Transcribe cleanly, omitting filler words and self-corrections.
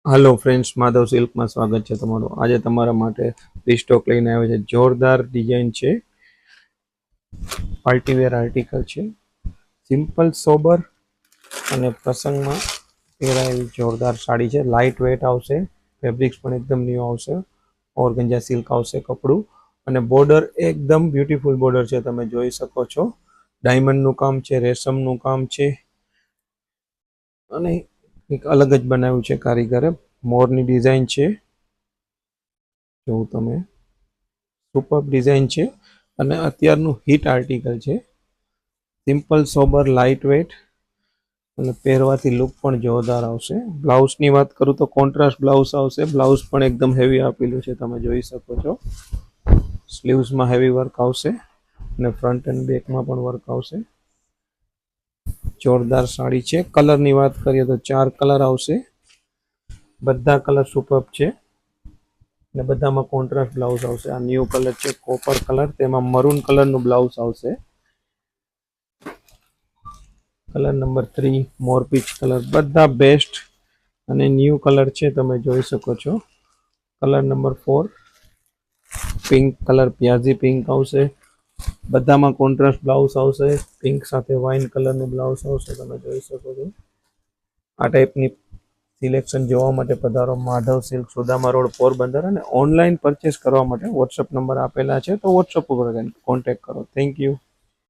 Hello friends, Madhav silk में स्वागत है तमारो। आज तमारा माटे स्टॉक लईने आव्या छे। जोरदार डिजाइन छे, पार्टी वेर आर्टिकल छे, सिंपल सोबर अने प्रसंग में पहेराय एवी जोरदार साड़ी छे। लाइट वेट आवशे, फेब्रिक्स पण एकदम न्यू आवशे, ऑर्गेन्जा सिल्क आवशे कपड़ू अने बॉर्डर एकदम ब्यूटीफुल बॉर्डर छे। तमे जोई शको छो डायमंड नु काम छे, रेशम नु काम छे अने एक अलग ज बनाव्યું છે કારીગરે। મોરની ડિઝાઇન છે, જો તમે સુપર ડિઝાઇન છે અને અત્યારનું હિટ આર્ટિકલ છે। સિમ્પલ સોબર લાઇટ વેટ અને પહેરવાથી લુક પણ જોરદાર આવશે। બ્લાઉઝની વાત કરું તો કોન્ટ્રાસ્ટ બ્લાઉઝ આવશે। બ્લાઉઝ પણ એકદમ હેવી આપેલું છે, તમે જોઈ શકો છો। સ્લીવ્સમાં હેવી વર્ક આવશે અને ફ્રન્ટ એન્ડ બેકમાં પણ વર્ક આવશે। જોરદાર સાડી છે। કલરની વાત કરીએ તો 4 કલર આવશે, બધા કલર સુપર છે ને બધામાં કોન્ટ્રાસ્ટ બ્લાઉઝ આવશે। આ ન્યૂ કલર છે કોપર કલર, તેમાં મરૂન કલરનું બ્લાઉઝ આવશે। Colour number 3 more peach colour, બધા બેસ્ટ અને ન્યૂ કલર છે, તમે જોઈ શકો છો। કલર નંબર 4 પિંક કલર, પ્યાઝી પિંક આવશે। બધામાં કોન્ટ્રાસ્ટ બ્લાઉઝ આવશે, પિંક સાથે વાઇન કલરનું બ્લાઉઝ આવશે, તમે જોઈ શકો છો। આ ટાઈપની સિલેક્શન જોવા માટે પધારો માધવ સિલ્ક, સુદામા રોડ, પોરબંદર। અને ઓનલાઈન પરચેસ કરવા માટે વોટ્સઅપ નંબર આપેલા છે, તો વોટ્સઅપ ઉપર કોન્ટેક્ટ કરો। Thank you.